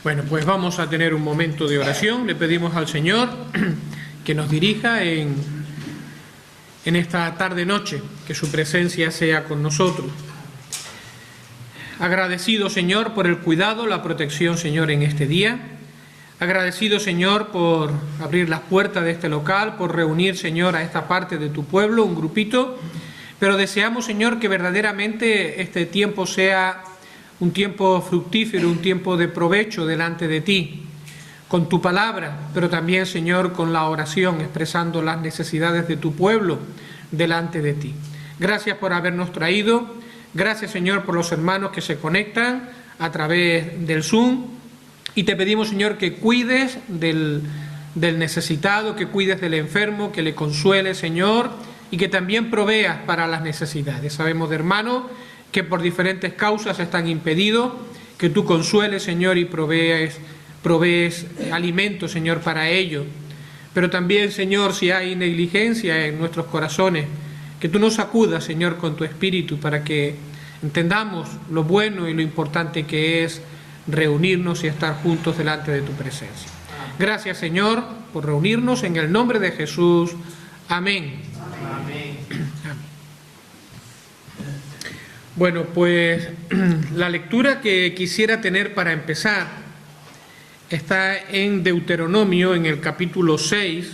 Bueno, pues vamos a tener un momento de oración. Le pedimos al Señor que nos dirija en esta tarde-noche, que su presencia sea con nosotros. Agradecido, Señor, por el cuidado, la protección, Señor, en este día. Agradecido, Señor, por abrir las puertas de este local, por reunir, Señor, a esta parte de tu pueblo, un grupito. Pero deseamos, Señor, que verdaderamente este tiempo sea un tiempo fructífero, un tiempo de provecho delante de ti, con tu palabra, pero también, Señor, con la oración, expresando las necesidades de tu pueblo delante de ti. Gracias por habernos traído. Gracias, Señor, por los hermanos que se conectan a través del Zoom. Y te pedimos, Señor, que cuides del necesitado, que cuides del enfermo, que le consueles, Señor, y que también proveas para las necesidades. Sabemos de hermanos que por diferentes causas están impedidos, que tú consueles, Señor, y provees alimento, Señor, para ellos. Pero también, Señor, si hay negligencia en nuestros corazones, que tú nos sacudas, Señor, con tu Espíritu, para que entendamos lo bueno y lo importante que es reunirnos y estar juntos delante de tu presencia. Gracias, Señor, por reunirnos en el nombre de Jesús. Amén. Amén. Bueno, pues la lectura que quisiera tener para empezar está en Deuteronomio, en el capítulo 6.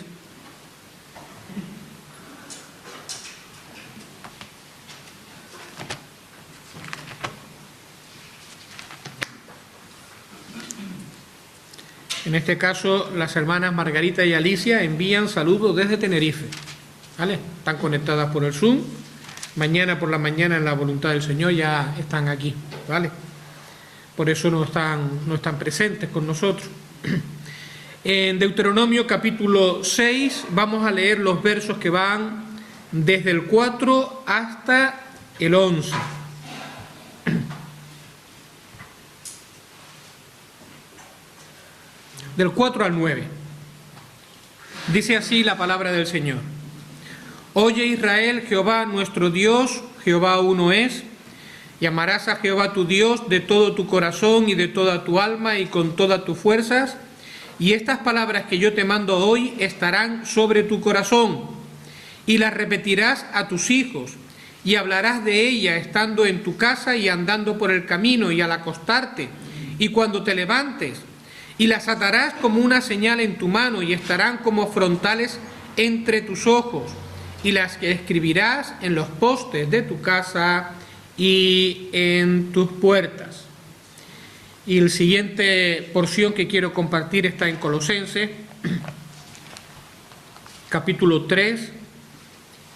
En este caso, las hermanas Margarita y Alicia envían saludos desde Tenerife, ¿vale? Están conectadas por el Zoom. Mañana por la mañana, en la voluntad del Señor, ya están aquí, ¿vale? Por eso no están presentes con nosotros. En Deuteronomio capítulo 6 vamos a leer los versos que van desde el 4 hasta el 11. Del 4 al 9. Dice así la palabra del Señor. Oye Israel, Jehová nuestro Dios, Jehová uno es, y amarás a Jehová tu Dios de todo tu corazón y de toda tu alma y con todas tus fuerzas, y estas palabras que yo te mando hoy estarán sobre tu corazón, y las repetirás a tus hijos, y hablarás de ella estando en tu casa y andando por el camino y al acostarte, y cuando te levantes, y las atarás como una señal en tu mano y estarán como frontales entre tus ojos, y las que escribirás en los postes de tu casa y en tus puertas. Y la siguiente porción que quiero compartir está en Colosenses, capítulo 3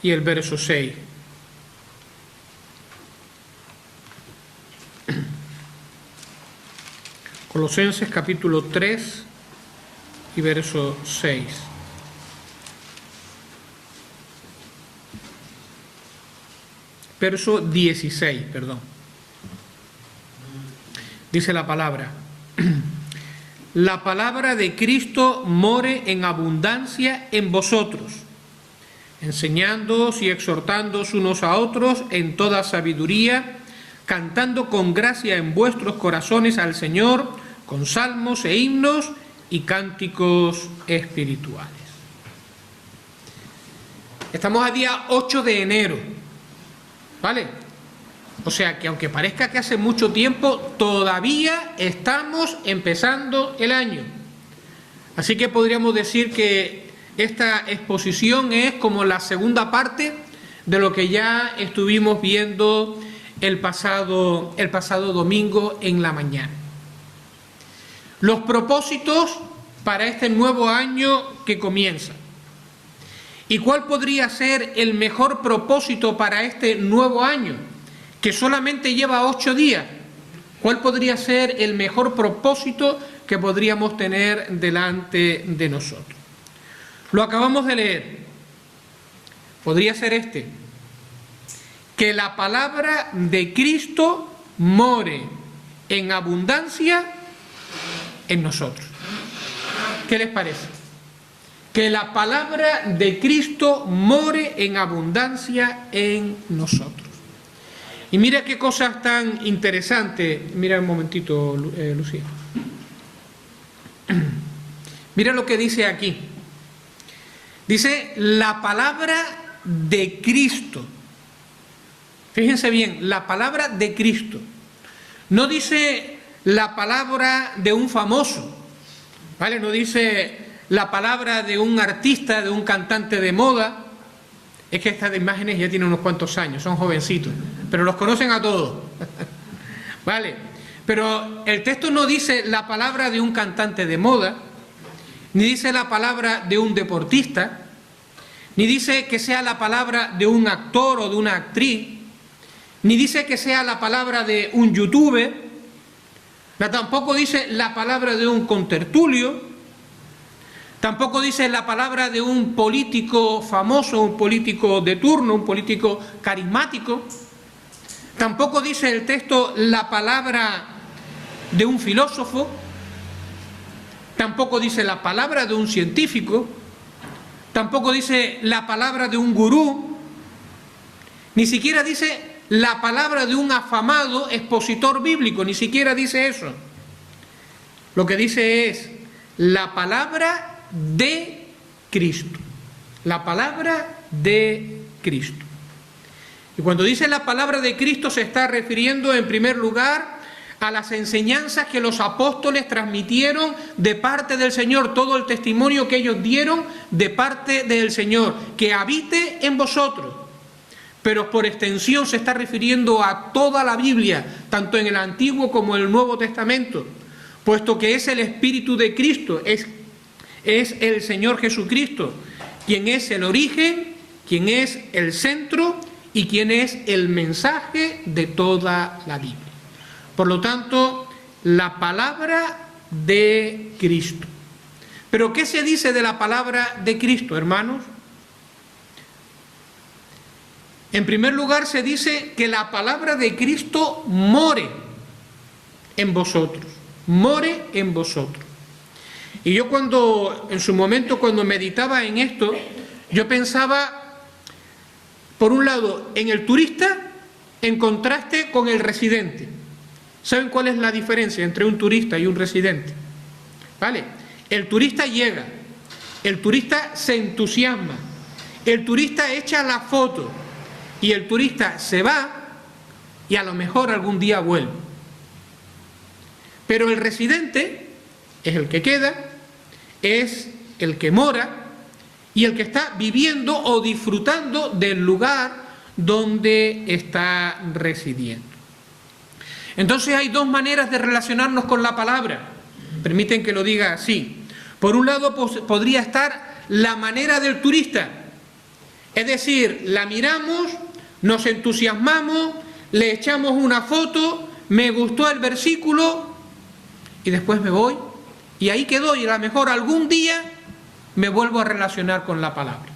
y el verso 6. Colosenses capítulo 3 y verso 6. Verso 16, perdón. Dice la palabra. La palabra de Cristo more en abundancia en vosotros, enseñándoos y exhortándoos unos a otros en toda sabiduría, cantando con gracia en vuestros corazones al Señor, con salmos e himnos y cánticos espirituales. Estamos a día 8 de enero, ¿vale? O sea que aunque parezca que hace mucho tiempo, todavía estamos empezando el año. Así que podríamos decir que esta exposición es como la segunda parte de lo que ya estuvimos viendo el pasado domingo en la mañana. Los propósitos para este nuevo año que comienza. ¿Y cuál podría ser el mejor propósito para este nuevo año, que solamente lleva 8 días? ¿Cuál podría ser el mejor propósito que podríamos tener delante de nosotros? Lo acabamos de leer. Podría ser este: que la palabra de Cristo more en abundancia en nosotros. ¿Qué les parece? Que la palabra de Cristo more en abundancia en nosotros. Y mira qué cosas tan interesantes. Mira un momentito, Lucía. Mira lo que dice aquí. Dice la palabra de Cristo. Fíjense bien, la palabra de Cristo. No dice la palabra de un famoso, ¿vale? No dice la palabra de un artista, de un cantante de moda. Es que estas imágenes ya tienen unos cuantos años, son jovencitos, pero los conocen a todos. ¿Vale? Pero el texto no dice la palabra de un cantante de moda, ni dice la palabra de un deportista, ni dice que sea la palabra de un actor o de una actriz, ni dice que sea la palabra de un youtuber, tampoco dice la palabra de un contertulio, tampoco dice la palabra de un político famoso, un político de turno, un político carismático, tampoco dice el texto la palabra de un filósofo, tampoco dice la palabra de un científico, tampoco dice la palabra de un gurú, ni siquiera dice la palabra de un afamado expositor bíblico, ni siquiera dice eso. Lo que dice es la palabra de Cristo, la palabra de Cristo. Y cuando dice la palabra de Cristo se está refiriendo en primer lugar a las enseñanzas que los apóstoles transmitieron de parte del Señor, todo el testimonio que ellos dieron de parte del Señor, que habite en vosotros. Pero por extensión se está refiriendo a toda la Biblia, tanto en el Antiguo como en el Nuevo Testamento, puesto que es el Espíritu de Cristo, es el Señor Jesucristo, quien es el origen, quien es el centro y quien es el mensaje de toda la Biblia. Por lo tanto, la palabra de Cristo. ¿Pero qué se dice de la palabra de Cristo, hermanos? En primer lugar, se dice que la palabra de Cristo more en vosotros. More en vosotros. Y yo en su momento, cuando meditaba en esto, yo pensaba, por un lado, en el turista en contraste con el residente. ¿Saben cuál es la diferencia entre un turista y un residente? ¿Vale? El turista llega, el turista se entusiasma, el turista echa la foto y el turista se va y a lo mejor algún día vuelve. Pero el residente es el que queda, es el que mora y el que está viviendo o disfrutando del lugar donde está residiendo. Entonces hay dos maneras de relacionarnos con la palabra. Permiten que lo diga así. Por un lado podría estar la manera del turista. Es decir, la miramos, nos entusiasmamos, le echamos una foto, me gustó el versículo y después me voy y ahí quedó y a lo mejor algún día me vuelvo a relacionar con la palabra.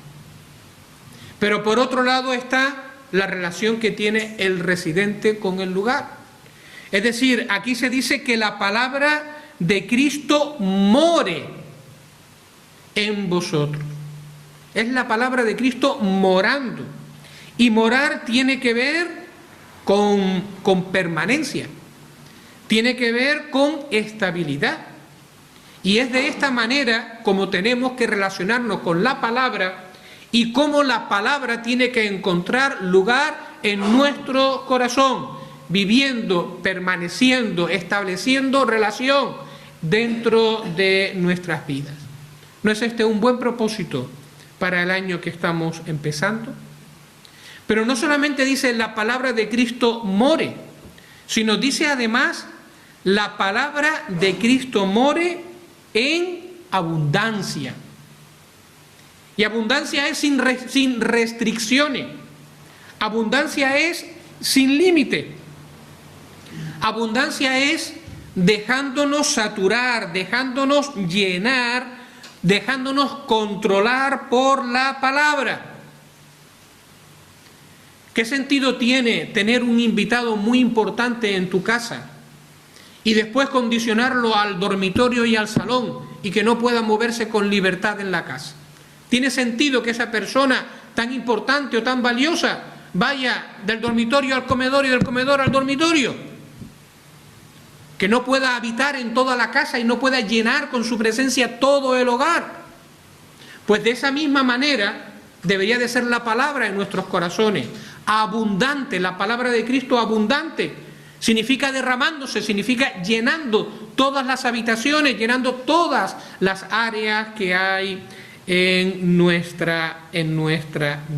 Pero por otro lado está la relación que tiene el residente con el lugar. Es decir, aquí se dice que la palabra de Cristo more en vosotros. Es la palabra de Cristo morando. Y morar tiene que ver con permanencia. Tiene que ver con estabilidad. Y es de esta manera como tenemos que relacionarnos con la palabra y cómo la palabra tiene que encontrar lugar en nuestro corazón, viviendo, permaneciendo, estableciendo relación dentro de nuestras vidas. ¿No es este un buen propósito para el año que estamos empezando? Pero no solamente dice la palabra de Cristo more, sino dice además la palabra de Cristo more en abundancia. Y abundancia es sin restricciones. Abundancia es sin límite. Abundancia es dejándonos saturar, dejándonos llenar, dejándonos controlar por la palabra. ¿Qué sentido tiene tener un invitado muy importante en tu casa y después condicionarlo al dormitorio y al salón y que no pueda moverse con libertad en la casa? ¿Tiene sentido que esa persona tan importante o tan valiosa vaya del dormitorio al comedor y del comedor al dormitorio? que no pueda habitar en toda la casa y no pueda llenar con su presencia todo el hogar. Pues de esa misma manera debería de ser la palabra en nuestros corazones, abundante, la palabra de Cristo abundante. Significa derramándose, significa llenando todas las habitaciones, llenando todas las áreas que hay en nuestra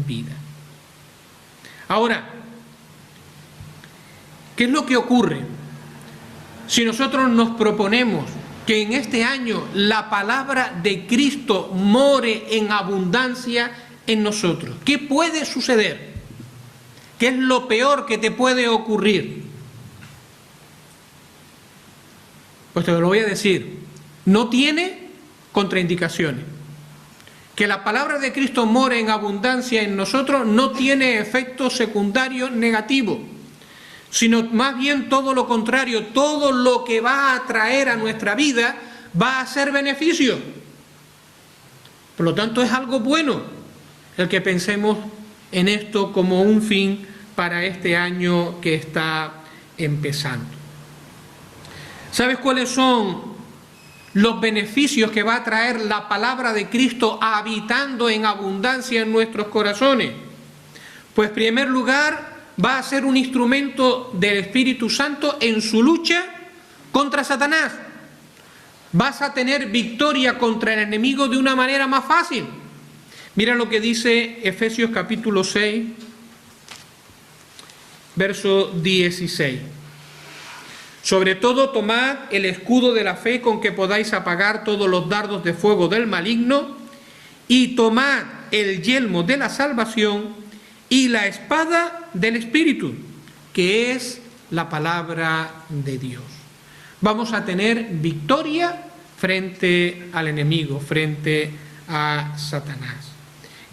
vida. Ahora, ¿qué es lo que ocurre si nosotros nos proponemos que en este año la palabra de Cristo more en abundancia en nosotros? ¿Qué puede suceder? ¿Qué es lo peor que te puede ocurrir? Pues te lo voy a decir, no tiene contraindicaciones. Que la palabra de Cristo more en abundancia en nosotros no tiene efectos secundarios negativos, sino más bien todo lo contrario, todo lo que va a traer a nuestra vida va a ser beneficio. Por lo tanto, es algo bueno el que pensemos en esto como un fin para este año que está empezando. ¿Sabes cuáles son los beneficios que va a traer la palabra de Cristo habitando en abundancia en nuestros corazones? Pues en primer lugar, va a ser un instrumento del Espíritu Santo en su lucha contra Satanás. Vas a tener victoria contra el enemigo de una manera más fácil. Mira lo que dice Efesios capítulo 6, verso 16. Sobre todo tomad el escudo de la fe con que podáis apagar todos los dardos de fuego del maligno, y tomad el yelmo de la salvación y la espada del Espíritu, que es la palabra de Dios. Vamos a tener victoria frente al enemigo, frente a Satanás.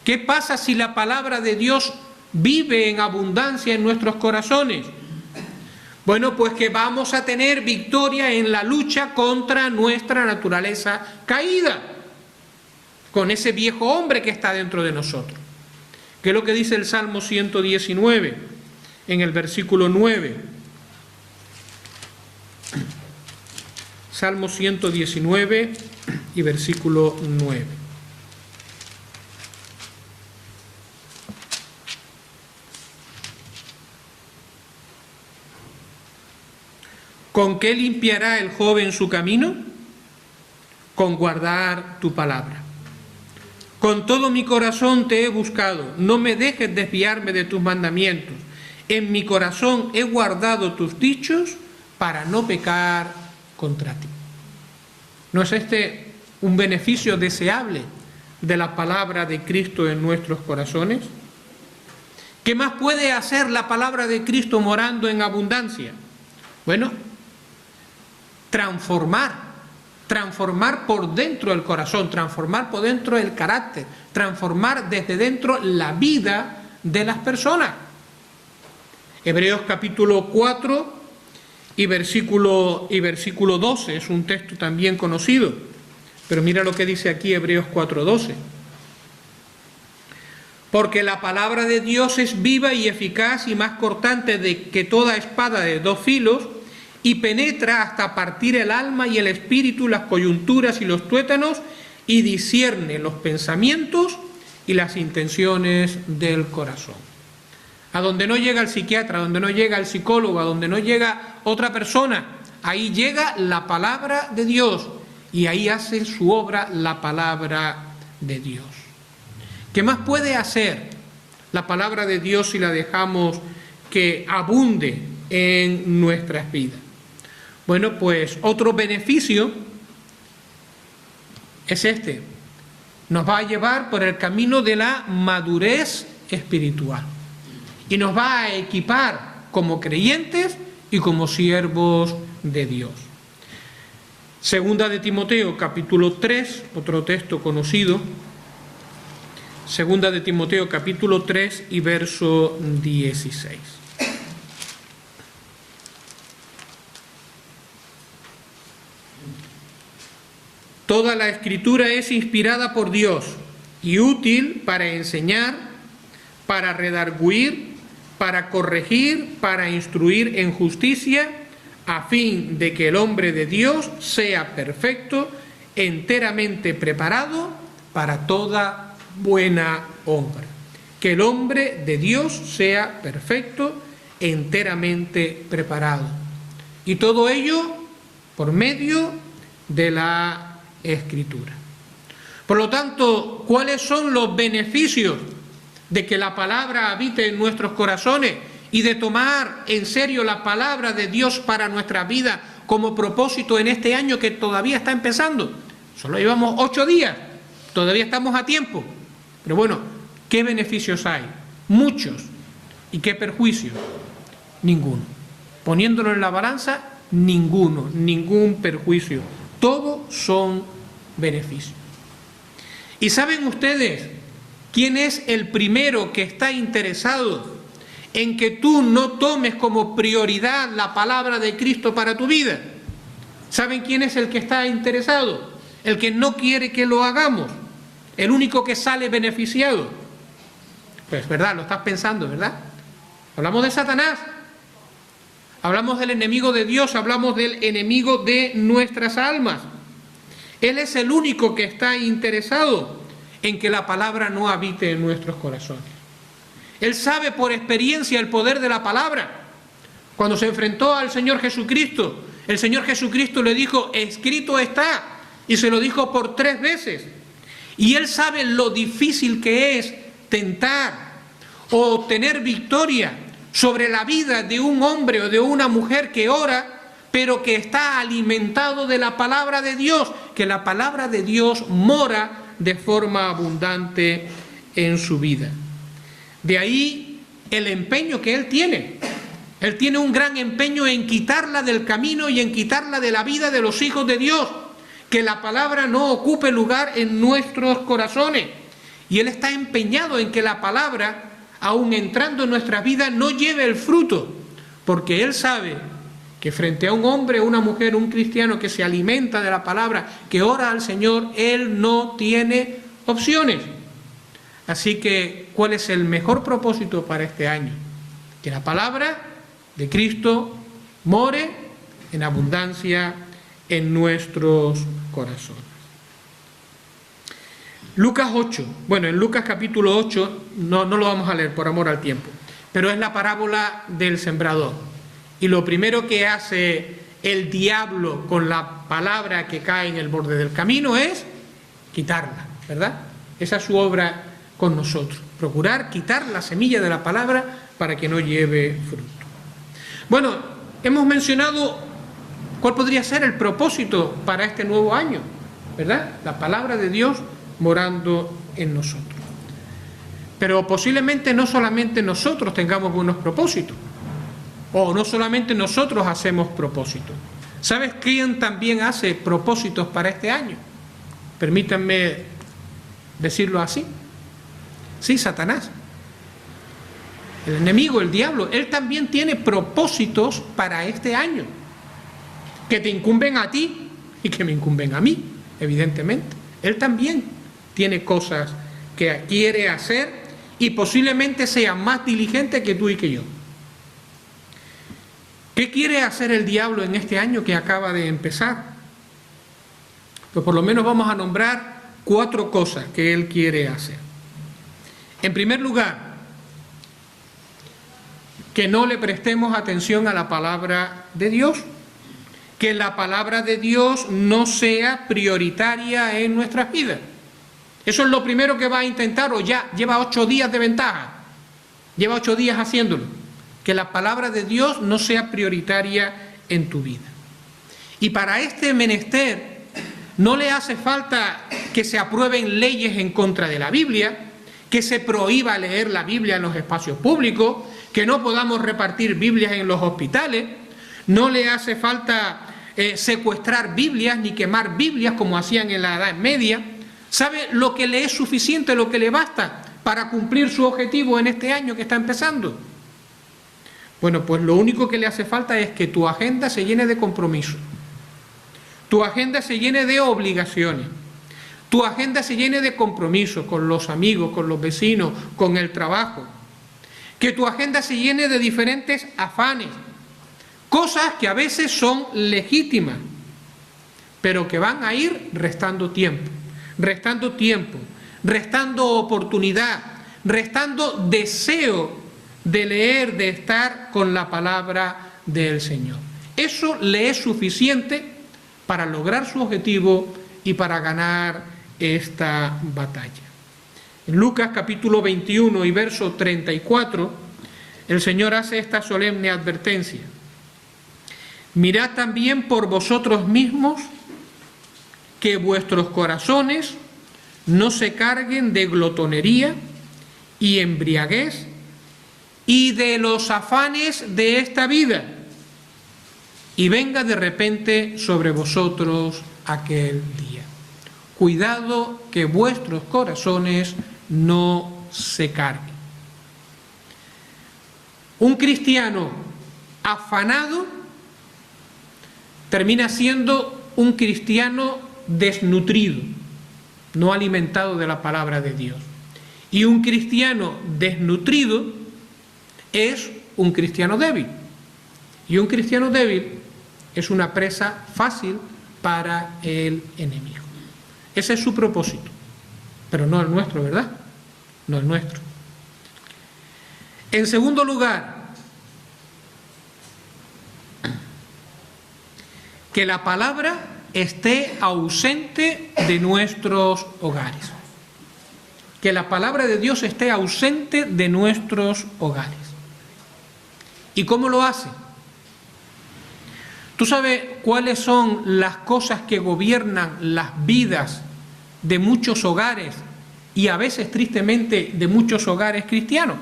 ¿Qué pasa si la palabra de Dios vive en abundancia en nuestros corazones? Bueno, pues que vamos a tener victoria en la lucha contra nuestra naturaleza caída, con ese viejo hombre que está dentro de nosotros. ¿Qué es lo que dice el Salmo 119 en el versículo 9? Salmo 119 y versículo 9. ¿Con qué limpiará el joven su camino? Con guardar tu palabra. Con todo mi corazón te he buscado, no me dejes desviarme de tus mandamientos. En mi corazón he guardado tus dichos para no pecar contra ti. ¿No es este un beneficio deseable de la palabra de Cristo en nuestros corazones? ¿Qué más puede hacer la palabra de Cristo morando en abundancia? Bueno, transformar por dentro el corazón, transformar por dentro el carácter, transformar desde dentro la vida de las personas. Hebreos capítulo 4 y versículo 12, es un texto también conocido, pero mira lo que dice aquí Hebreos 4:12. Porque la palabra de Dios es viva y eficaz y más cortante que toda espada de dos filos, y penetra hasta partir el alma y el espíritu, las coyunturas y los tuétanos, y discierne los pensamientos y las intenciones del corazón. A donde no llega el psiquiatra, a donde no llega el psicólogo, a donde no llega otra persona, ahí llega la palabra de Dios, y ahí hace su obra la palabra de Dios. ¿Qué más puede hacer la palabra de Dios si la dejamos que abunde en nuestras vidas? Bueno, pues otro beneficio es este. Nos va a llevar por el camino de la madurez espiritual y nos va a equipar como creyentes y como siervos de Dios. Segunda de Timoteo, capítulo 3, otro texto conocido. Segunda de Timoteo, capítulo 3 y verso 16. Toda la Escritura es inspirada por Dios y útil para enseñar, para redarguir, para corregir, para instruir en justicia, a fin de que el hombre de Dios sea perfecto, enteramente preparado para toda buena obra. Que el hombre de Dios sea perfecto, enteramente preparado. Y todo ello por medio de la Escritura. Por lo tanto, ¿cuáles son los beneficios de que la palabra habite en nuestros corazones y de tomar en serio la palabra de Dios para nuestra vida como propósito en este año que todavía está empezando? Solo llevamos 8 días, todavía estamos a tiempo. Pero bueno, ¿qué beneficios hay? Muchos. ¿Y qué perjuicios? Ninguno. Poniéndolo en la balanza, ninguno, ningún perjuicio. Todos son beneficios. ¿Y saben ustedes quién es el primero que está interesado en que tú no tomes como prioridad la palabra de Cristo para tu vida? ¿Saben quién es el que está interesado? El que no quiere que lo hagamos. El único que sale beneficiado. Pues verdad, lo estás pensando, ¿verdad? Hablamos de Satanás. Hablamos del enemigo de Dios, hablamos del enemigo de nuestras almas. Él es el único que está interesado en que la palabra no habite en nuestros corazones. Él sabe por experiencia el poder de la palabra. Cuando se enfrentó al Señor Jesucristo, el Señor Jesucristo le dijo, escrito está, y se lo dijo por 3 veces. Y él sabe lo difícil que es tentar o obtener victoria sobre la vida de un hombre o de una mujer que ora, pero que está alimentado de la palabra de Dios, que la palabra de Dios mora de forma abundante en su vida. De ahí el empeño que él tiene. Él tiene un gran empeño en quitarla del camino y en quitarla de la vida de los hijos de Dios, que la palabra no ocupe lugar en nuestros corazones. Y él está empeñado en que la palabra, aun entrando en nuestras vidas, no lleve el fruto, porque él sabe que frente a un hombre, una mujer, un cristiano que se alimenta de la palabra, que ora al Señor, él no tiene opciones. Así que, ¿cuál es el mejor propósito para este año? Que la palabra de Cristo more en abundancia en nuestros corazones. Lucas 8, bueno, en Lucas capítulo 8, no lo vamos a leer por amor al tiempo, pero es la parábola del sembrador. Y lo primero que hace el diablo con la palabra que cae en el borde del camino es quitarla, ¿verdad? Esa es su obra con nosotros, procurar quitar la semilla de la palabra para que no lleve fruto. Bueno, hemos mencionado cuál podría ser el propósito para este nuevo año, ¿verdad? La palabra de Dios morando en nosotros. Pero posiblemente no solamente nosotros tengamos buenos propósitos, o no solamente nosotros hacemos propósitos. ¿Sabes quién también hace propósitos para este año? Permítanme decirlo así. Sí, Satanás. El enemigo, el diablo, él también tiene propósitos para este año, que te incumben a ti y que me incumben a mí, evidentemente. Él también tiene cosas que quiere hacer y posiblemente sea más diligente que tú y que yo. ¿Qué quiere hacer el diablo en este año que acaba de empezar? Pues por lo menos vamos a nombrar 4 cosas que él quiere hacer. En primer lugar, que no le prestemos atención a la palabra de Dios, que la palabra de Dios no sea prioritaria en nuestras vidas. Eso es lo primero que va a intentar, o ya lleva 8 días de ventaja, lleva 8 días haciéndolo. Que la palabra de Dios no sea prioritaria en tu vida. Y para este menester no le hace falta que se aprueben leyes en contra de la Biblia, que se prohíba leer la Biblia en los espacios públicos, que no podamos repartir Biblias en los hospitales, no le hace falta secuestrar Biblias ni quemar Biblias como hacían en la Edad Media. ¿Sabe lo que le es suficiente, lo que le basta para cumplir su objetivo en este año que está empezando? Bueno, pues lo único que le hace falta es que tu agenda se llene de compromisos, tu agenda se llene de obligaciones, tu agenda se llene de compromisos con los amigos, con los vecinos, con el trabajo, que tu agenda se llene de diferentes afanes, Cosas que a veces son legítimas, pero que van a ir restando tiempo, restando oportunidad, restando deseo de leer, de estar con la palabra del Señor. Eso le es suficiente para lograr su objetivo y para ganar esta batalla. En Lucas capítulo 21 y verso 34, el Señor hace esta solemne advertencia: mirad también por vosotros mismos que vuestros corazones no se carguen de glotonería y embriaguez y de los afanes de esta vida, y venga de repente sobre vosotros aquel día. Cuidado que vuestros corazones no se carguen. Un cristiano afanado termina siendo un cristiano desnutrido, no alimentado de la palabra de Dios. Y un cristiano desnutrido es un cristiano débil. Y un cristiano débil es una presa fácil para el enemigo. Ese es su propósito, pero no el nuestro, ¿verdad? No el nuestro. En segundo lugar, que la palabra esté ausente de nuestros hogares. Que la palabra de Dios esté ausente de nuestros hogares. ¿Y cómo lo hace? ¿Tú sabes cuáles son las cosas que gobiernan las vidas de muchos hogares y a veces tristemente de muchos hogares cristianos?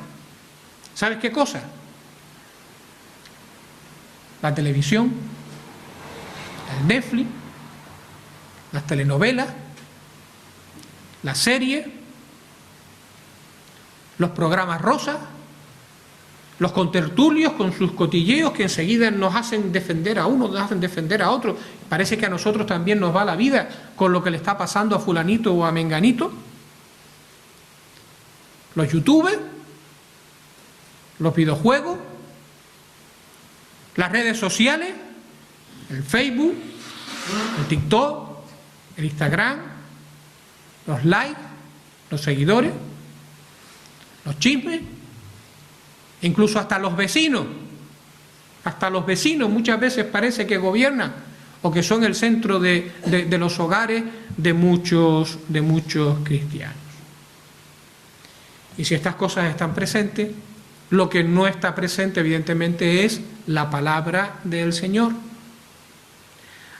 ¿Sabes qué cosa? La televisión, el Netflix, las telenovelas, las series, los programas rosas, los contertulios con sus cotilleos que enseguida nos hacen defender a uno, nos hacen defender a otro. Parece que a nosotros también nos va la vida con lo que le está pasando a fulanito o a menganito. Los youtubers, los videojuegos, las redes sociales, el Facebook, el TikTok, el Instagram, los likes, los seguidores, los chismes, incluso hasta los vecinos. Hasta los vecinos muchas veces parece que gobiernan o que son el centro de los hogares de muchos cristianos. Y si estas cosas están presentes, lo que no está presente evidentemente es la palabra del Señor.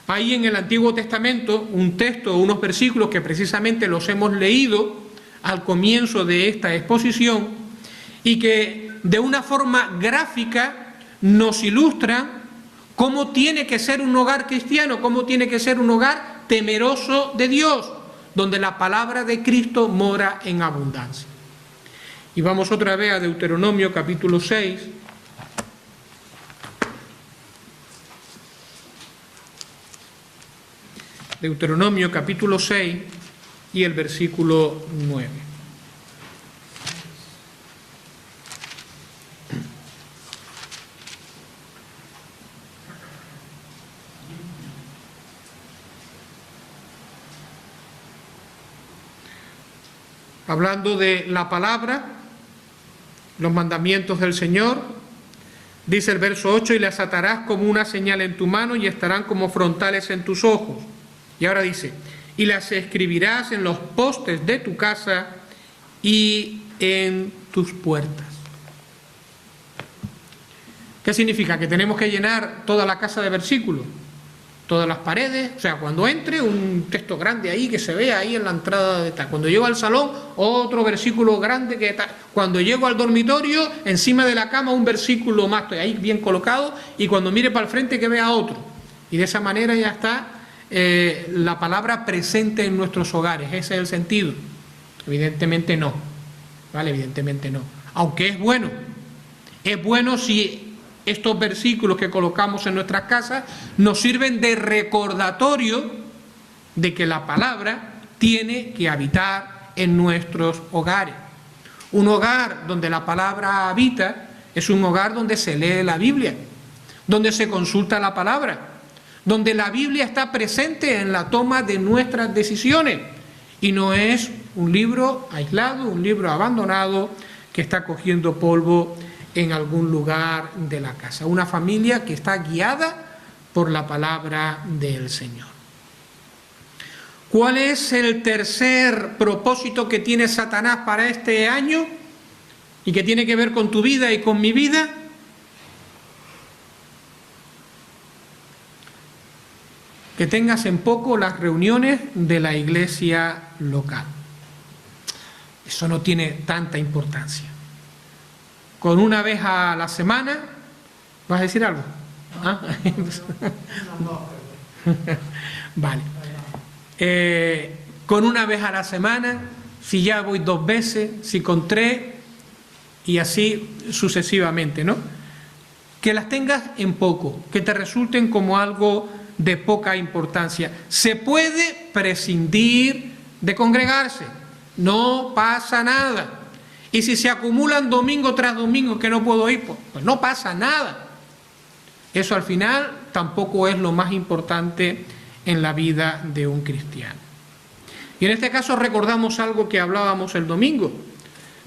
Hay en el Antiguo Testamento un texto, unos versículos que precisamente los hemos leído al comienzo de esta exposición y que de una forma gráfica nos ilustran cómo tiene que ser un hogar cristiano, cómo tiene que ser un hogar temeroso de Dios, donde la palabra de Cristo mora en abundancia. Y vamos otra vez a Deuteronomio capítulo 6. Deuteronomio capítulo 6 y el versículo 9. Hablando de la palabra, los mandamientos del Señor, dice el verso 8: y las atarás como una señal en tu mano y estarán como frontales en tus ojos. Y ahora dice: y las escribirás en los postes de tu casa y en tus puertas. ¿Qué significa? Que tenemos que llenar toda la casa de versículos, todas las paredes. O sea, cuando entre, un texto grande ahí que se vea ahí en la entrada de tal. Cuando llego al salón, otro versículo grande que tal. Cuando llego al dormitorio, encima de la cama un versículo más, ahí bien colocado, y cuando mire para el frente que vea otro. Y de esa manera ya está la palabra presente en nuestros hogares. Ese es el sentido. Evidentemente no, ¿vale? Evidentemente no. Aunque es bueno si estos versículos que colocamos en nuestras casas nos sirven de recordatorio de que la palabra tiene que habitar en nuestros hogares. Un hogar donde la palabra habita es un hogar donde se lee la Biblia. donde se consulta la palabra, donde la Biblia está presente en la toma de nuestras decisiones y no es un libro aislado, un libro abandonado que está cogiendo polvo en algún lugar de la casa. Una familia que está guiada por la palabra del Señor. ¿Cuál es el tercer propósito que tiene Satanás para este año y que tiene que ver con tu vida y con mi vida? Que tengas en poco las reuniones de la iglesia local. Eso no tiene tanta importancia. Con una vez a la semana, ¿vas a decir algo? ¿Ah? Vale. Con una vez a la semana, si ya voy 2 veces, si con 3, y así sucesivamente, ¿no? Que las tengas en poco, que te resulten como algo de poca importancia. Se puede prescindir de congregarse, no pasa nada. Y si se acumulan domingo tras domingo que no puedo ir, pues no pasa nada. Eso al final tampoco es lo más importante en la vida de un cristiano. Y en este caso recordamos algo que hablábamos el domingo.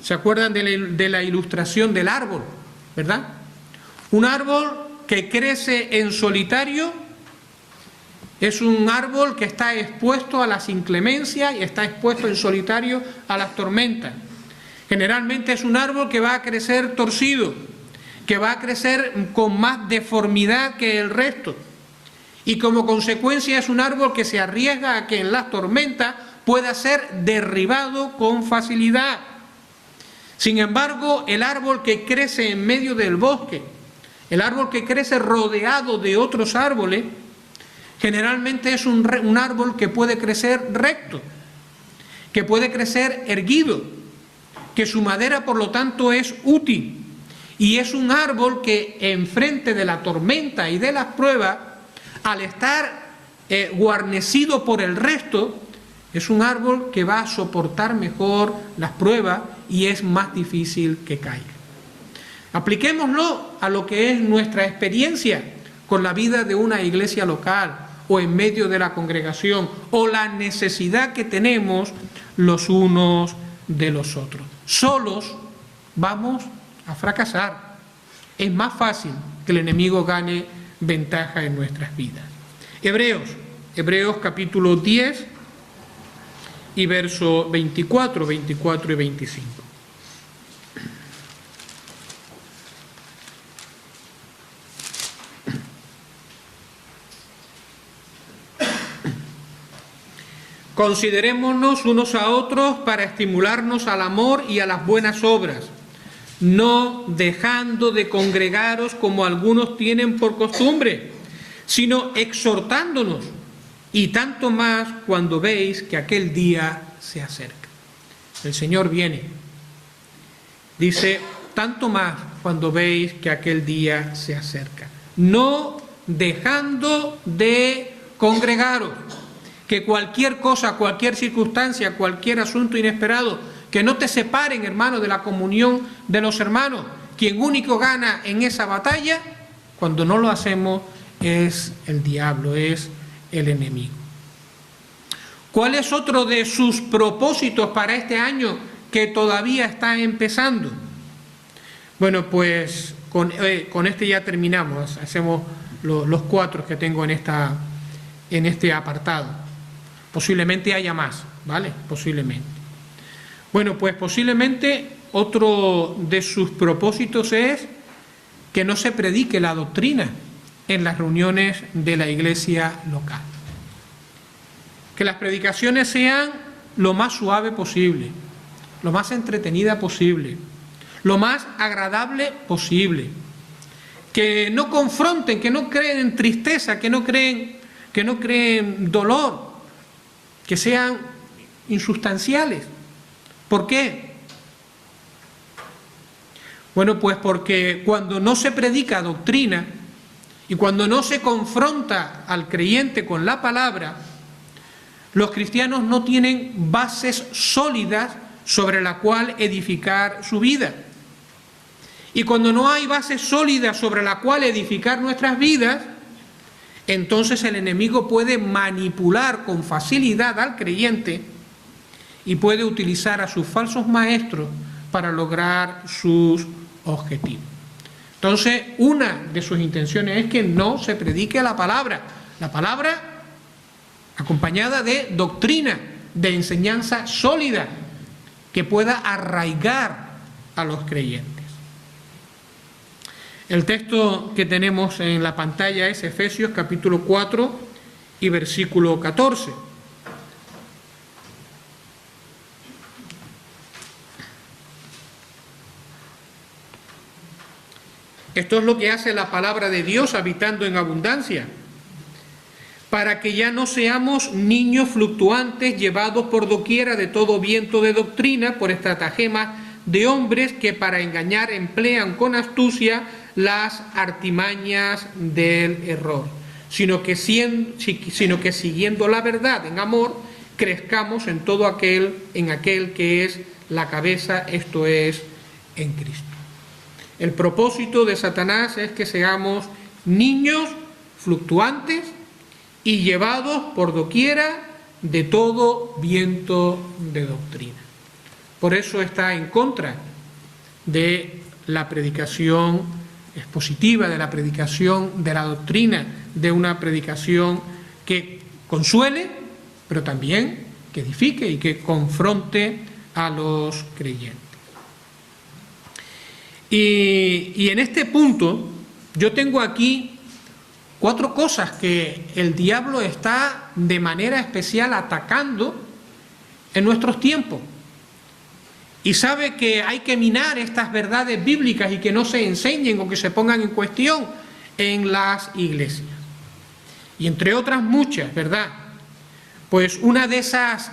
¿Se acuerdan de la ilustración del árbol? ¿Verdad? Un árbol que crece en solitario es un árbol que está expuesto a las inclemencias y está expuesto en solitario a las tormentas. Generalmente es un árbol que va a crecer torcido, que va a crecer con más deformidad que el resto. Y como consecuencia es un árbol que se arriesga a que en las tormentas pueda ser derribado con facilidad. Sin embargo, el árbol que crece en medio del bosque, el árbol que crece rodeado de otros árboles, generalmente es un árbol que puede crecer recto, que puede crecer erguido, que su madera por lo tanto es útil, y es un árbol que enfrente de la tormenta y de las pruebas, al estar guarnecido por el resto, es un árbol que va a soportar mejor las pruebas y es más difícil que caiga. Apliquémoslo a lo que es nuestra experiencia con la vida de una iglesia local o en medio de la congregación, o la necesidad que tenemos los unos de los otros. Solos vamos a fracasar. Es más fácil que el enemigo gane ventaja en nuestras vidas. Hebreos capítulo 10 y verso 24 y 25. Considerémonos unos a otros para estimularnos al amor y a las buenas obras, no dejando de congregaros como algunos tienen por costumbre, sino exhortándonos, y tanto más cuando veis que aquel día se acerca. El Señor viene. Dice, tanto más cuando veis que aquel día se acerca. No dejando de congregaros. Que cualquier cosa, cualquier circunstancia, cualquier asunto inesperado, que no te separen, hermano, de la comunión de los hermanos. Quien único gana en esa batalla, cuando no lo hacemos, es el diablo, es el enemigo. ¿Cuál es otro de sus propósitos para este año que todavía está empezando? Bueno, pues con este ya terminamos, hacemos los 4 que tengo en este apartado. Posiblemente haya más, ¿vale? Posiblemente. Bueno, pues posiblemente otro de sus propósitos es que no se predique la doctrina en las reuniones de la iglesia local. Que las predicaciones sean lo más suave posible, lo más entretenida posible, lo más agradable posible. Que no confronten, que no creen tristeza, que no creen dolor, que sean insustanciales. ¿Por qué? Bueno, pues porque cuando no se predica doctrina y cuando no se confronta al creyente con la palabra, los cristianos no tienen bases sólidas sobre la cual edificar su vida. Y cuando no hay base sólida sobre la cual edificar nuestras vidas, entonces el enemigo puede manipular con facilidad al creyente y puede utilizar a sus falsos maestros para lograr sus objetivos. Entonces, una de sus intenciones es que no se predique la palabra acompañada de doctrina, de enseñanza sólida, que pueda arraigar a los creyentes. El texto que tenemos en la pantalla es Efesios capítulo 4 y versículo 14. Esto es lo que hace la palabra de Dios habitando en abundancia, para que ya no seamos niños fluctuantes llevados por doquiera de todo viento de doctrina, por estratagemas de hombres que para engañar emplean con astucia las artimañas del error, sino que siguiendo la verdad en amor, crezcamos en todo aquel que es la cabeza, esto es, en Cristo. El propósito de Satanás es que seamos niños fluctuantes y llevados por doquiera de todo viento de doctrina. Por eso está en contra de la predicación expositiva, de la predicación de la doctrina, de una predicación que consuele, pero también que edifique y que confronte a los creyentes. Y en este punto yo tengo aquí 4 cosas que el diablo está de manera especial atacando en nuestros tiempos. Y sabe que hay que minar estas verdades bíblicas y que no se enseñen o que se pongan en cuestión en las iglesias. Y entre otras muchas, ¿verdad? Pues una de esas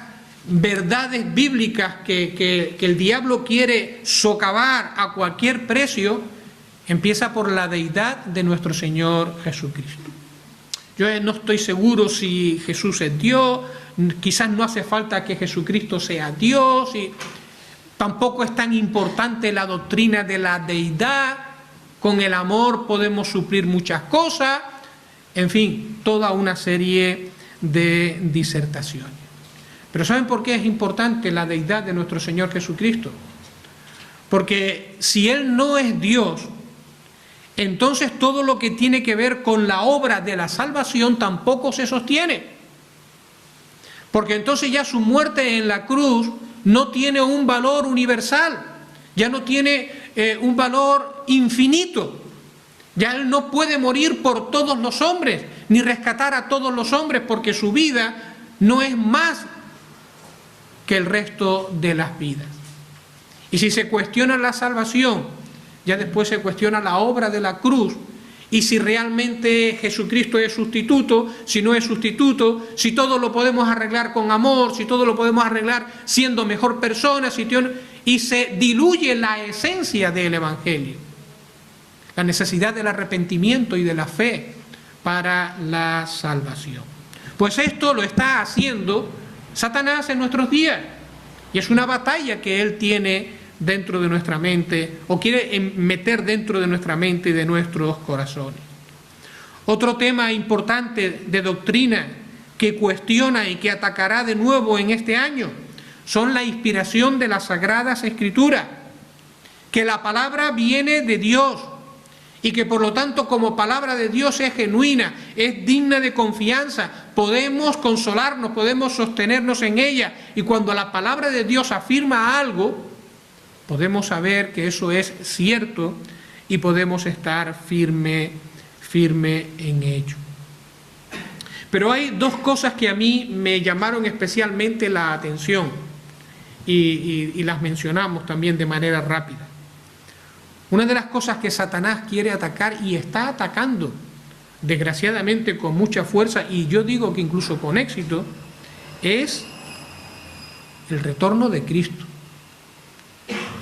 verdades bíblicas que el diablo quiere socavar a cualquier precio, empieza por la deidad de nuestro Señor Jesucristo. Yo no estoy seguro si Jesús es Dios, quizás no hace falta que Jesucristo sea Dios, y tampoco es tan importante la doctrina de la deidad, con el amor podemos suplir muchas cosas, en fin, toda una serie de disertaciones. Pero ¿saben por qué es importante la deidad de nuestro Señor Jesucristo? Porque si Él no es Dios, entonces todo lo que tiene que ver con la obra de la salvación tampoco se sostiene. Porque entonces ya su muerte en la cruz no tiene un valor universal, ya no tiene un valor infinito. Ya Él no puede morir por todos los hombres, ni rescatar a todos los hombres, porque su vida no es más que el resto de las vidas. Y si se cuestiona la salvación, ya después se cuestiona la obra de la cruz, y si realmente Jesucristo es sustituto, si no es sustituto, si todo lo podemos arreglar con amor, si todo lo podemos arreglar siendo mejor persona, y se diluye la esencia del Evangelio, la necesidad del arrepentimiento y de la fe para la salvación. Pues esto lo está haciendo Satanás en nuestros días, y es una batalla que él tiene dentro de nuestra mente, o quiere meter dentro de nuestra mente y de nuestros corazones. Otro tema importante de doctrina que cuestiona y que atacará de nuevo en este año son la inspiración de las Sagradas Escrituras, que la palabra viene de Dios y que por lo tanto como palabra de Dios es genuina, es digna de confianza, podemos consolarnos, podemos sostenernos en ella, y cuando la palabra de Dios afirma algo, podemos saber que eso es cierto y podemos estar firme en ello. Pero hay 2 cosas que a mí me llamaron especialmente la atención y las mencionamos también de manera rápida. Una de las cosas que Satanás quiere atacar y está atacando, desgraciadamente con mucha fuerza, y yo digo que incluso con éxito, es el retorno de Cristo.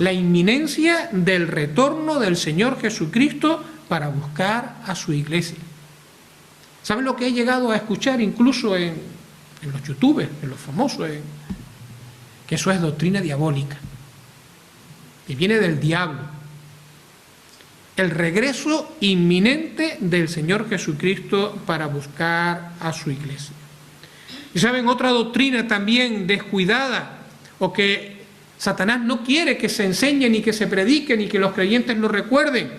La inminencia del retorno del Señor Jesucristo para buscar a su iglesia. ¿Saben lo que he llegado a escuchar incluso en los youtubers, en los famosos? Que eso es doctrina diabólica, que viene del diablo. el regreso inminente del Señor Jesucristo para buscar a su iglesia. Y saben, otra doctrina también descuidada, o que Satanás no quiere que se enseñe, ni que se predique, ni que los creyentes lo recuerden,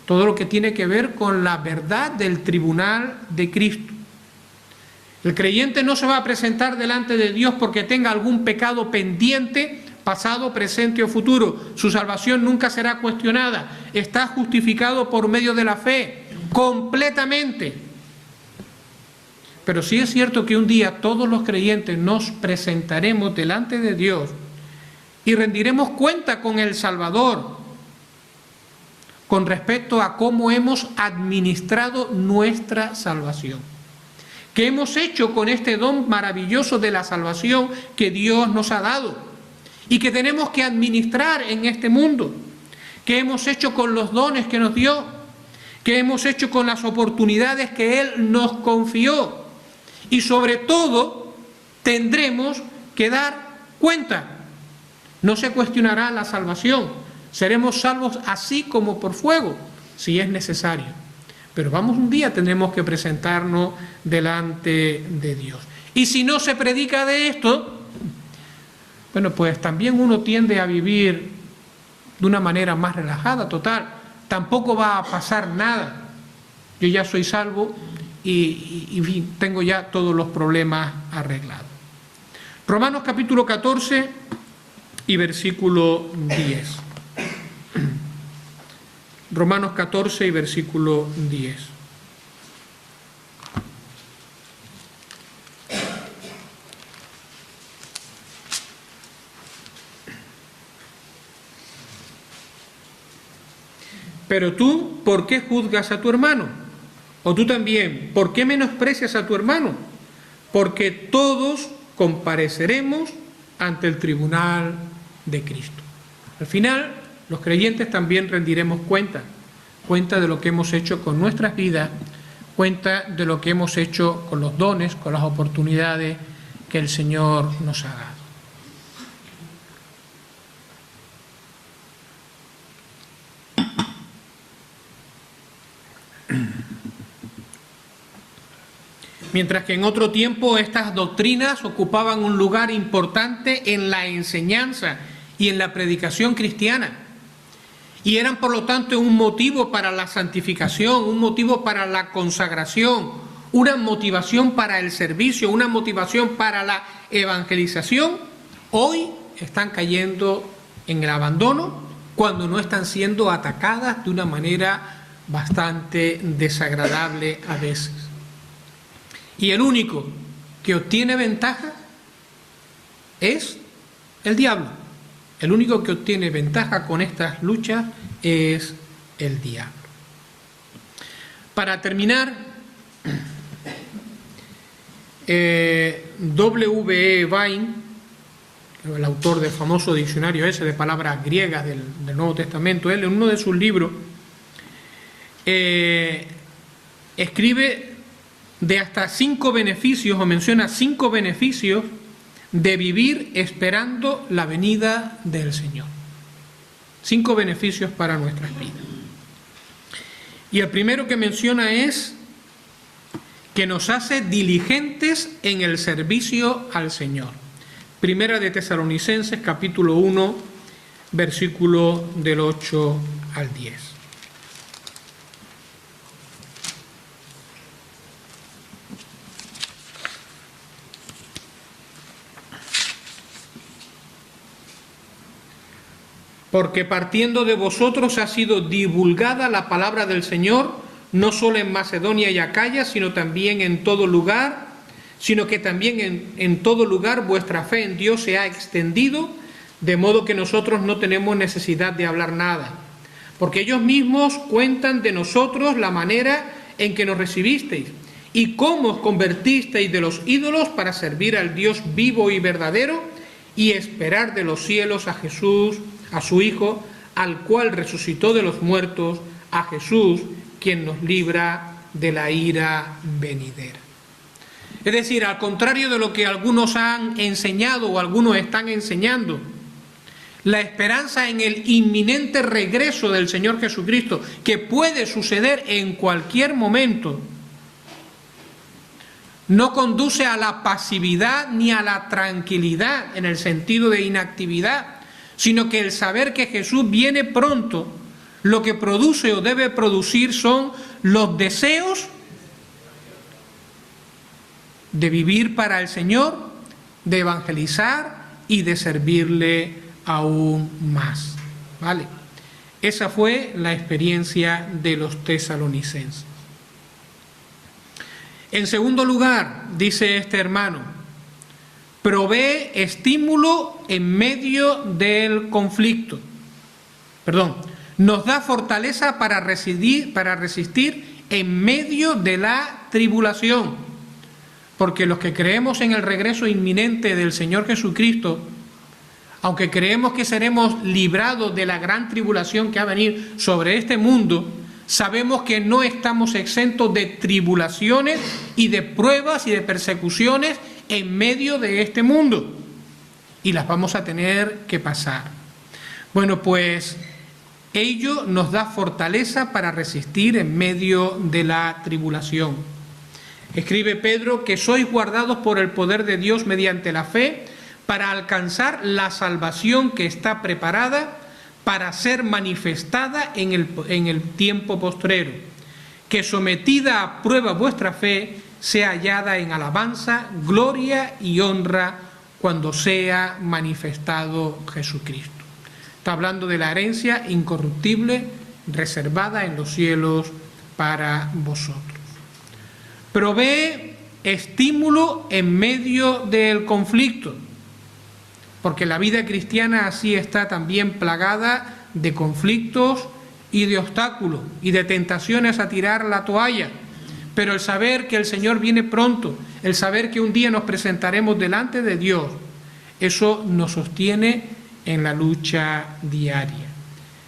todo lo que tiene que ver con la verdad del tribunal de Cristo. El creyente no se va a presentar delante de Dios porque tenga algún pecado pendiente, pasado, presente o futuro. Su salvación nunca será cuestionada. Está justificado por medio de la fe, completamente. Pero sí es cierto que un día todos los creyentes nos presentaremos delante de Dios y rendiremos cuenta con el Salvador con respecto a cómo hemos administrado nuestra salvación. ¿Qué hemos hecho con este don maravilloso de la salvación que Dios nos ha dado y que tenemos que administrar en este mundo? ¿Qué hemos hecho con los dones que nos dio? ¿Qué hemos hecho con las oportunidades que Él nos confió? Y sobre todo, tendremos que dar cuenta. No se cuestionará la salvación. Seremos salvos así como por fuego, si es necesario. Pero un día tendremos que presentarnos delante de Dios. Y si no se predica de esto, bueno, pues también uno tiende a vivir de una manera más relajada, total. Tampoco va a pasar nada. Yo ya soy salvo y tengo ya todos los problemas arreglados. Romanos capítulo 14 y versículo 10. Romanos 14 y versículo 10. Pero tú, ¿por qué juzgas a tu hermano? O tú también, ¿por qué menosprecias a tu hermano? Porque todos compareceremos ante el tribunal de Cristo. Al final, los creyentes también rendiremos cuenta de lo que hemos hecho con nuestras vidas, cuenta de lo que hemos hecho con los dones, con las oportunidades que el Señor nos ha dado. Mientras que en otro tiempo estas doctrinas ocupaban un lugar importante en la enseñanza y en la predicación cristiana, y eran por lo tanto un motivo para la santificación, un motivo para la consagración, una motivación para el servicio, una motivación para la evangelización, hoy están cayendo en el abandono cuando no están siendo atacadas de una manera bastante desagradable a veces. Y el único que obtiene ventaja es el diablo. El único que obtiene ventaja con estas luchas es el diablo. Para terminar, W.E. Vine, el autor del famoso diccionario ese de palabras griegas del Nuevo Testamento, él en uno de sus libros escribe de hasta 5 beneficios, o menciona 5 beneficios de vivir esperando la venida del Señor. 5 beneficios para nuestras vidas. Y el primero que menciona es que nos hace diligentes en el servicio al Señor. Primera de Tesalonicenses, capítulo 1, versículo del 8 al 10. Porque partiendo de vosotros ha sido divulgada la palabra del Señor, no solo en Macedonia y Acaya, sino también en todo lugar, sino que también en todo lugar vuestra fe en Dios se ha extendido, de modo que nosotros no tenemos necesidad de hablar nada. Porque ellos mismos cuentan de nosotros la manera en que nos recibisteis, y cómo os convertisteis de los ídolos para servir al Dios vivo y verdadero, y esperar de los cielos a Jesús, a su Hijo, al cual resucitó de los muertos, a Jesús, quien nos libra de la ira venidera. Es decir, al contrario de lo que algunos han enseñado o algunos están enseñando, la esperanza en el inminente regreso del Señor Jesucristo, que puede suceder en cualquier momento, no conduce a la pasividad ni a la tranquilidad en el sentido de inactividad, sino que el saber que Jesús viene pronto, lo que produce o debe producir son los deseos de vivir para el Señor, de evangelizar y de servirle aún más. ¿Vale? Esa fue la experiencia de los tesalonicenses. En segundo lugar, dice este hermano, provee estímulo en medio del conflicto. Nos da fortaleza para resistir en medio de la tribulación. Porque los que creemos en el regreso inminente del Señor Jesucristo, aunque creemos que seremos librados de la gran tribulación que va a venir sobre este mundo, sabemos que no estamos exentos de tribulaciones y de pruebas y de persecuciones en medio de este mundo. Y las vamos a tener que pasar. Bueno, pues ello nos da fortaleza para resistir en medio de la tribulación. Escribe Pedro que sois guardados por el poder de Dios mediante la fe para alcanzar la salvación que está preparada para ser manifestada en el tiempo postrero, que sometida a prueba vuestra fe sea hallada en alabanza, gloria y honra cuando sea manifestado Jesucristo. Está hablando de la herencia incorruptible reservada en los cielos para vosotros. Provee estímulo en medio del conflicto, porque la vida cristiana así está también plagada de conflictos y de obstáculos y de tentaciones a tirar la toalla. Pero el saber que el Señor viene pronto, el saber que un día nos presentaremos delante de Dios, eso nos sostiene en la lucha diaria.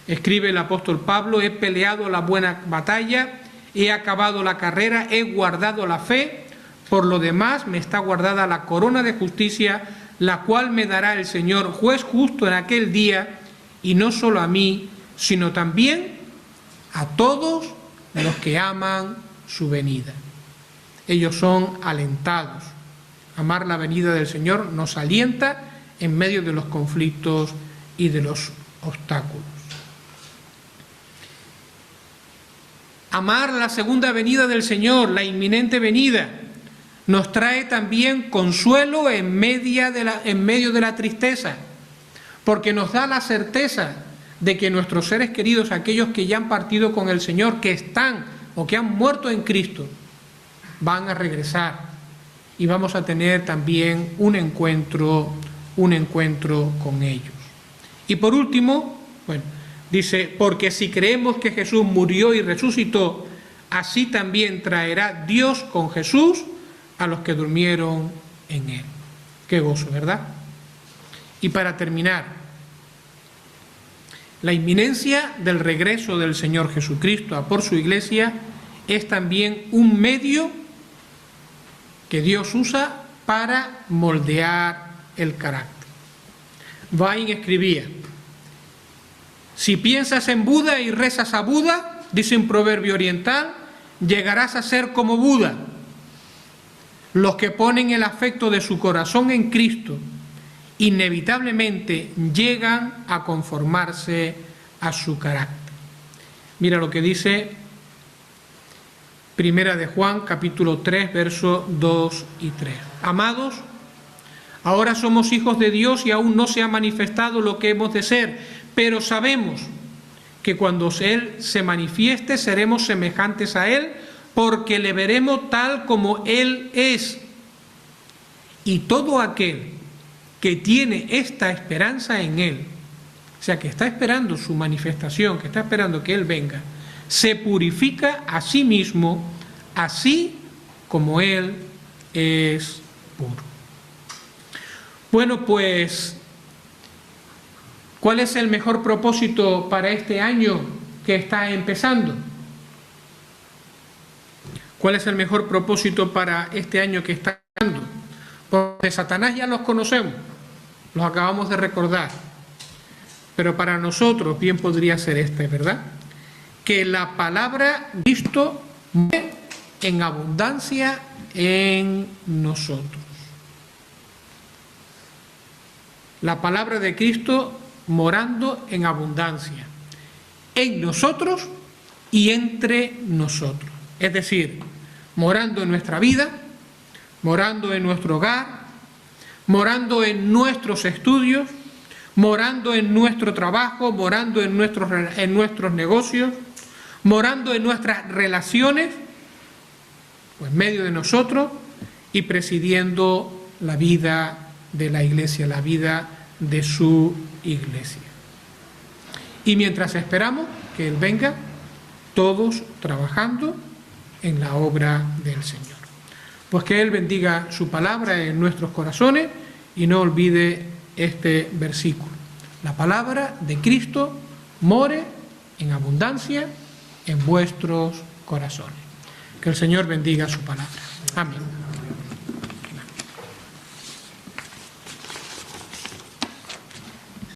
Escribe el apóstol Pablo, he peleado la buena batalla, he acabado la carrera, he guardado la fe, por lo demás me está guardada la corona de justicia, la cual me dará el Señor, juez justo en aquel día, y no solo a mí, sino también a todos los que aman su venida. Ellos son alentados. Amar la venida del Señor nos alienta en medio de los conflictos y de los obstáculos. Amar la segunda venida del Señor, la inminente venida, nos trae también consuelo en medio de la tristeza, porque nos da la certeza de que nuestros seres queridos, aquellos que ya han partido con el Señor, que están o que han muerto en Cristo, van a regresar y vamos a tener también un encuentro con ellos. Y por último, dice, porque si creemos que Jesús murió y resucitó, así también traerá Dios con Jesús a los que durmieron en Él. Qué gozo, ¿verdad? Y para terminar, la inminencia del regreso del Señor Jesucristo a por su iglesia es también un medio que Dios usa para moldear el carácter. Vain escribía, si piensas en Buda y rezas a Buda, dice un proverbio oriental, llegarás a ser como Buda. Los que ponen el afecto de su corazón en Cristo inevitablemente llegan a conformarse a su carácter. Mira lo que dice Primera de Juan, capítulo 3, versos 2 y 3. Amados, ahora somos hijos de Dios y aún no se ha manifestado lo que hemos de ser, pero sabemos que cuando Él se manifieste seremos semejantes a Él, porque le veremos tal como Él es. Y todo aquel que tiene esta esperanza en Él, o sea, que está esperando su manifestación, que está esperando que Él venga, se purifica a sí mismo, así como Él es puro. Bueno, pues, ¿cuál es el mejor propósito para este año que está empezando? ¿Cuál es el mejor propósito para este año que está empezando? Porque Satanás ya los conocemos, los acabamos de recordar. pero para nosotros bien podría ser este, ¿verdad? Que la palabra de Cristo more en abundancia en nosotros. La palabra de Cristo morando en abundancia en nosotros y entre nosotros. Es decir, morando en nuestra vida, morando en nuestro hogar, morando en nuestros estudios, morando en nuestro trabajo, morando en nuestros negocios, morando en nuestras relaciones, pues en medio de nosotros, y presidiendo la vida de la Iglesia, la vida de su Iglesia. Y mientras esperamos que Él venga, todos trabajando en la obra del Señor. Pues que Él bendiga su palabra en nuestros corazones y no olvide este versículo. La palabra de Cristo more en abundancia en vuestros corazones. Que el Señor bendiga su palabra. Amén.